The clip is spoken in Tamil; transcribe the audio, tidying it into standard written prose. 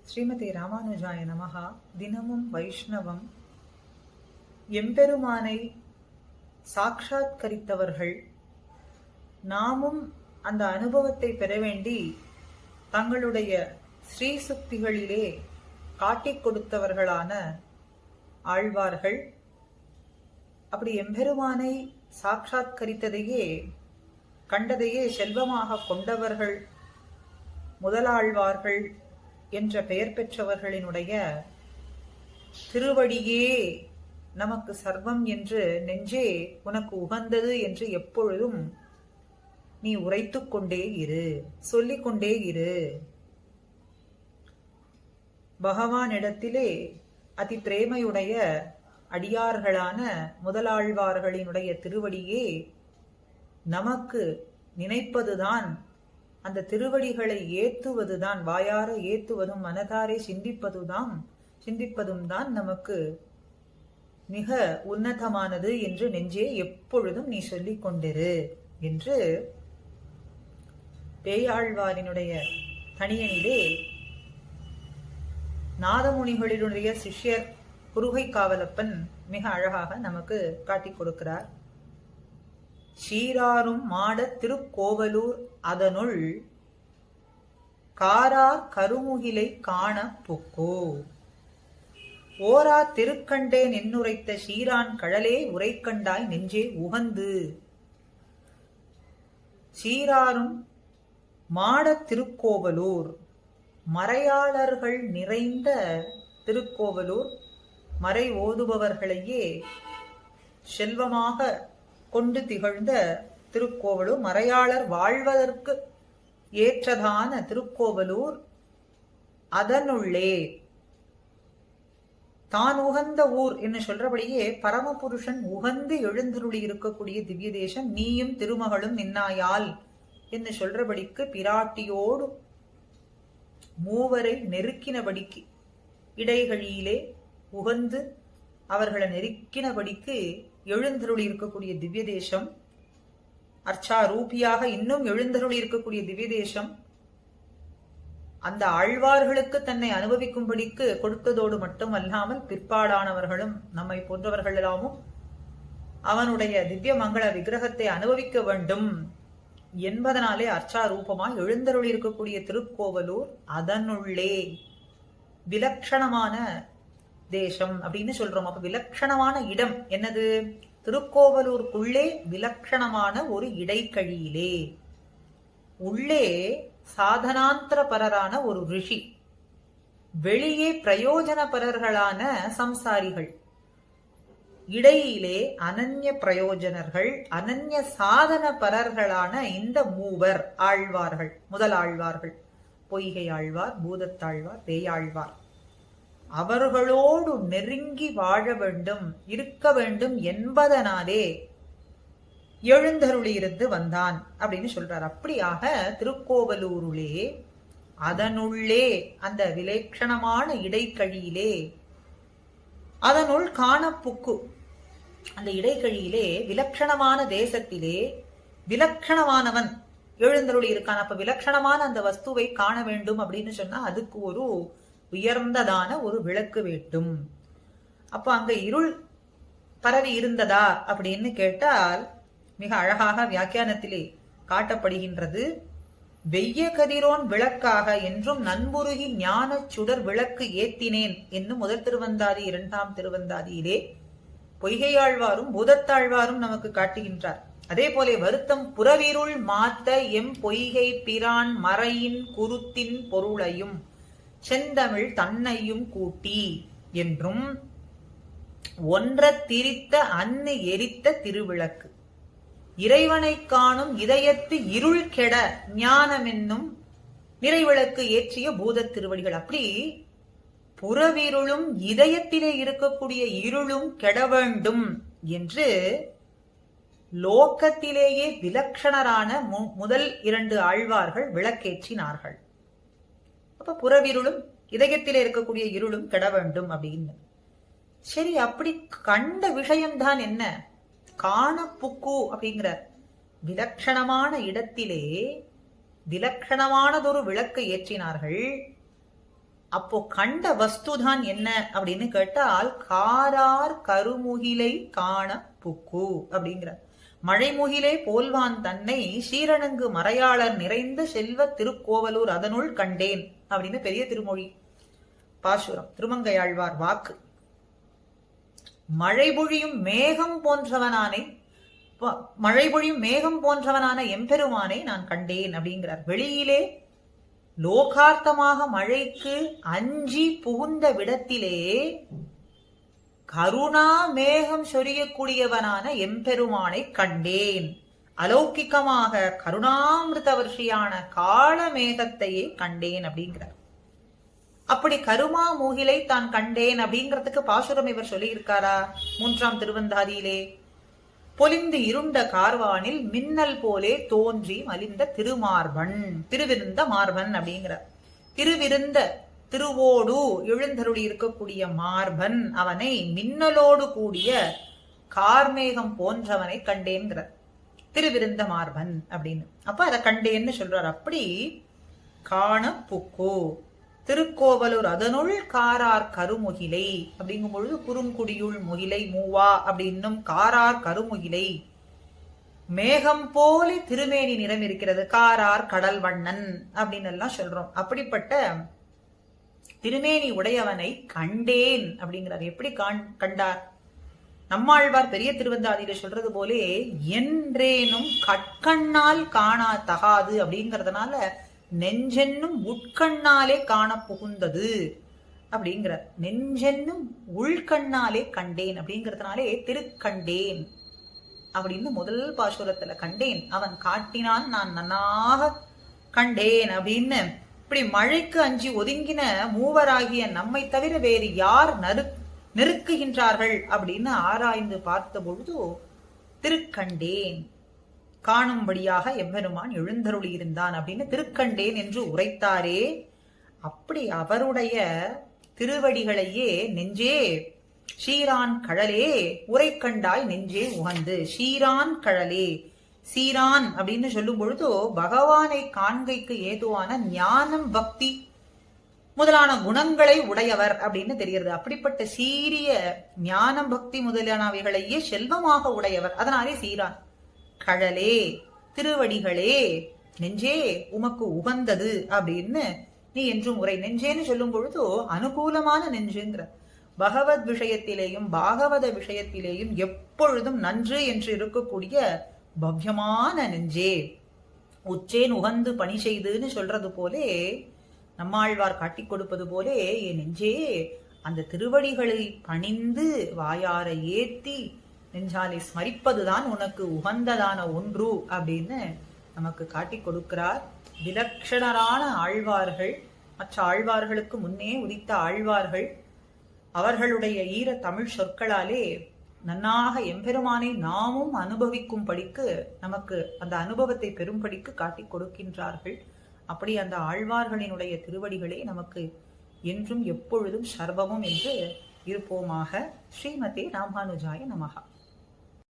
ஸ்ரீமதி ராமானுஜாய நமஹா. தினமும் வைஷ்ணவம் எம்பெருமானை சாட்சாத்கரித்தவர்கள் நாமும் அந்த அனுபவத்தை பெற வேண்டி தங்களுடைய ஸ்ரீசுக்திகளிலே காட்டிக் கொடுத்தவர்களான ஆழ்வார்கள். அப்படி எம்பெருமானை சாட்சாத்கரித்ததையே கண்டதையே செல்வமாக கொண்டவர்கள் முதலாழ்வார்கள் என்ற பெயர் பெற்றவர்களினுடைய திருவடியே நமக்கு சர்வம் என்று நெஞ்சே உனக்கு உகந்தது என்று எப்பொழுதும் நீ உரைத்துக் கொண்டே இரு, சொல்லிக் கொண்டே இரு. பகவானிடத்திலே அதி பிரேமையுடைய அடியார்களான முதலாழ்வார்களினுடைய திருவடியே நமக்கு நினைப்பதுதான், அந்த திருவடிகளை ஏத்துவதுதான், வாயார ஏத்துவதும் மனதாரே சிந்திப்பதும் தான் நமக்கு மிக உன்னதமானது என்று நெஞ்சே எப்பொழுதும் நீ சொல்லிக் கொண்டிரு என்று பேயாழ்வாரினுடைய தனியனிலே நாதமுனிகளினுடைய சிஷ்யர் குருகை காவலப்பன் மிக அழகாக நமக்கு காட்டிக் கொடுக்கிறார். சீராரும் மாட திருக்கோவலூர் அதனுள் காரார் கருமுகிலை காண புக்கோ ஓரா திருக்கண்டே நின்னுரைத்த சீரான் கழலே உரைக்கண்டாய் நெஞ்சே உகந்து. சீராரும் மாட திருக்கோவலூர், மறையாளர்கள் நிறைந்த திருக்கோவலூர், மறை ஓதுபவர்களையே செல்வமாக கொண்டு திகழ்ந்த திருக்கோவலூர், மறையாளர் வாழ்வதற்கு ஏற்றதான திருக்கோவலூர் அதனுள்ளே தான் உகந்த ஊர் என்று சொல்றபடியே பரமபுருஷன் உகந்து எழுந்தருளி இருக்கக்கூடிய திவ்ய தேசம் நீயும் திருமகளும் நின்னாயால் என்று சொல்றபடிக்கு பிராட்டியோடு மூவரை நெருக்கினபடிக்கு இடைகளிலே உகந்து அவர்களை நெருக்கினபடிக்கு எழுந்தருளி இருக்கக்கூடிய திவ்ய தேசம், அர்ச்சா ரூபியாக இன்னும் எழுந்தருளி இருக்கக்கூடிய திவ்ய தேசம், அந்த ஆழ்வார்களுக்கு தன்னை அனுபவிக்கும்படிக்கு கொடுத்ததோடு மட்டும் அல்லாமல் பிற்பாடானவர்களும் நம்மை போன்றவர்கள் எல்லாமும் அவனுடைய திவ்ய மங்கள விக்கிரகத்தை அனுபவிக்க வேண்டும் என்பதனாலே அர்ச்சா ரூபமாய் எழுந்தருளி இருக்கக்கூடிய திருக்கோவலூர் அதனுள்ளே விலட்சணமான தேசம் அப்படின்னு சொல்றோம். அப்ப விலட்சணமான இடம் என்னது? திருக்கோவலூருக்குள்ளே விலட்சணமான ஒரு இடைக்கழியிலே உள்ளே சாதனாந்தரபரரான ஒரு ரிஷி, வெளியே பிரயோஜனபரர்களான சம்சாரிகள், இடையிலே அனன்ய பிரயோஜனர்கள், அனன்ய சாதன பரர்களான இந்த மூவர் ஆழ்வார்கள், முதலாழ்வார்கள், பொய்கை ஆழ்வார், பூதத்தாழ்வார், பேயாழ்வார், அவர்களோடு நெருங்கி வாழ வேண்டும், இருக்க வேண்டும் என்பதனாலே எழுந்தருளியிருந்து வந்தான் அப்படின்னு சொல்றார். அப்படியாக திருக்கோவலூருளே அதனுள்ளே அந்த விலட்சணமான இடைக்கழியிலே அதனுள் காணப்புக்கு, அந்த இடைக்கழியிலே விலட்சணமான தேசத்திலே விலட்சணமானவன் எழுந்தருளி இருக்கான். அப்ப விலட்சணமான அந்த வஸ்துவை காண வேண்டும் அப்படின்னு சொன்னா அதுக்கு ஒரு உயர்ந்ததான ஒரு விளக்கு வேண்டும். அப்ப அங்க இருள் பரவி இருந்ததா அப்படின்னு கேட்டால் மிக அழகாக வியாக்கியானத்திலே காட்டப்படுகின்றது. வெய்ய கதிரோன் விளக்காக என்றும் நண்புருகி ஞான சுடர் விளக்கு ஏத்தினேன் என்னும் முதல் திருவந்தாதி இரண்டாம் திருவந்தாதியிலே பொய்கையாழ்வாரும் பூதத்தாழ்வாரும் நமக்கு காட்டுகின்றார். அதே போல வருத்தம் புறவிருள் மாத்த எம் பொய்கை பிரான் மறையின் குருத்தின் பொருளையும் செந்தமிழ் தன்னையும் கூட்டி என்றும் ஒன்ற திரித்த அன்னு எரித்த திருவிளக்கு இறைவனை காணும் இதயத்து இருள் கெட ஞானம் என்னும் நிறைவிளக்கு ஏற்றிய பூத திருவடிகள். அப்படி புறவிருளும் இதயத்திலே இருக்கக்கூடிய இருளும் கெட வேண்டும் என்று லோக்கத்திலேயே விலட்சணரான முதல் இரண்டு ஆழ்வார்கள் விளக்கேற்றினார்கள். அப்ப புறவிருளும் இதயத்திலே இருக்கக்கூடிய இருளும் கெட வேண்டும் அப்படின்னு. சரி, அப்படி கண்ட விஷயம்தான் என்ன? காணப்புக்கு அப்படிங்கிற விலட்சணமான இடத்திலே விலட்சணமானதொரு விளக்கை ஏற்றினார்கள். அப்போ கண்ட வஸ்துதான் என்ன அப்படின்னு கேட்டால் காரார் கருமுகிலை காண புக்கு அப்படிங்கிறார். மழைமுகிலே போல்வான் தன்னை ஸ்ரீரணங்கு மறையாளர் நிறைந்த செல்வ திருக்கோவலூர் அதனுள் கண்டேன் அப்படின்னு பெரிய திருமொழி பாசுரம், திருமங்கையாழ்வார் வாக்கு. மழைபொழியும் மேகம் போன்றவனான எம்பெருமானை நான் கண்டேன் அப்படிங்கிறார். வெளியிலே லோகார்த்தமாக மழைக்கு அஞ்சி புகுந்த விடத்திலே கருணா மேகம் சொரியக்கூடியவனான எம்பெருமானை கண்டேன். அலௌகிகமாக கருணாமிருத வருஷியான கால மேகத்தையே கண்டேன் அப்படிங்கிறார். அப்படி கருமா மூகிலை தான் கண்டேன் அப்படிங்கிறதுக்கு பாசுரம் இவர் சொல்லி இருக்காரா? 3ஆம் திருவந்தாதியிலே பொலிந்து இருண்ட கார்வானில் மின்னல் போலே தோன்றி மலிந்த திருமார்பன், திருவிருந்த மார்பன் அப்படிங்கிறார். திருவிருந்த திருவோடு எழுந்தருளி இருக்கக்கூடிய மார்பன், அவனை மின்னலோடு கூடிய கார்மேகம் போன்றவனை கண்டேன்கிறார். திருவிருந்த மார்பன் அப்படின்னு. அப்ப அதை கண்டேன்னு சொல்றார். அப்படி காண புக்கு திருக்கோவலூர் அதனுள் காரார் கருமுகிலை அப்படிங்கும் பொழுது குறுங்குடியுள் முகிலை மூவா அப்படின்னும் காரார் கருமுகிலை, மேகம் போல திருமேனி நிறம் இருக்கிறது, காரார் கடல் வண்ணன் அப்படின்னு எல்லாம் சொல்றோம். அப்படிப்பட்ட திருமேனி உடையவனை கண்டேன் அப்படிங்கிறார். எப்படி கண்டார்? நம்மாழ்வார் பெரிய திருவந்தாதியில சொல்றது போலே என்றேனும் கட்கண்ணால் காணா தகாது அப்படிங்கறதுனால நெஞ்சென்னும் உட்கண்ணாலே காண புகுந்தது அப்படிங்கிறார். நெஞ்சென்னும் உள்கண்ணாலே கண்டேன் அப்படிங்கறதுனாலே திருக்கண்டேன் அப்படின்னு முதல் பாசுரத்துல கண்டேன், அவன் காட்டினான் நான் நன்னாக கண்டேன் அப்படின்னு. இப்படி மழைக்கு அஞ்சி ஒதுங்கின மூவராகிய நம்மை தவிர வேறு யார் நெருக்குகின்றார்கள் அப்படின்னு ஆராய்ந்து பார்த்த பொழுது திருக்கண்டேன், காணும்படியாக எம்பெருமான் எழுந்தருளி இருந்தான் அப்படின்னு திருக்கண்டேன் என்று உரைத்தாரே. அப்படி அவருடைய திருவடிகளையே நெஞ்சே ஷீரான் கழலே உரை கண்டாய் நெஞ்சே உகந்து. ஷீரான் கழலே, சீரான் அப்படின்னு சொல்லும் பொழுது பகவானை காண்கைக்கு ஏதுவான ஞானம் பக்தி முதலான குணங்களை உடையவர் அப்படின்னு தெரிகிறது. அப்படிப்பட்ட சீரிய ஞானம் பக்தி முதலானவைகளையே செல்வமாக உடையவர், அதனாலே சீரான் கழலே திருவடிகளே நெஞ்சே உமக்கு உகந்தது அப்படின்னு நீ என்றும் உரை. நெஞ்சேன்னு சொல்லும் பொழுது அனுகூலமான நெஞ்சுங்கிற. பகவத் விஷயத்திலேயும் பாகவத விஷயத்திலேயும் எப்பொழுதும் நன்று என்று இருக்கக்கூடிய பவ்யமான நெஞ்சே, உச்சேன் உகந்து பணி செய்துன்னு சொல்றது போலே நம்மாழ்வார் காட்டி கொடுப்பது போலே என் நெஞ்சே அந்த திருவடிகளை பணிந்து வாயார ஏத்தி நெஞ்சாலை ஸ்மரிப்பதுதான் உனக்கு உகந்ததான ஒன்று அப்படின்னு நமக்கு காட்டி கொடுக்கிறார். விலட்சணரான ஆழ்வார்கள், மற்ற ஆழ்வார்களுக்கு முன்னே உதித்த ஆழ்வார்கள் அவர்களுடைய ஈர தமிழ் சொற்களாலே நன்னாக எம்பெருமானை நாமும் அனுபவிக்கும்படிக்கு, நமக்கு அந்த அனுபவத்தை பெறும்படிக்கு காட்டி கொடுக்கின்றார்கள். அப்படி அந்த ஆழ்வார்களினுடைய திருவடிகளே நமக்கு என்றும் எப்பொழுதும் சர்வமும் என்று இருப்போமாக. ஸ்ரீமதே ராமானுஜாய நமஹா.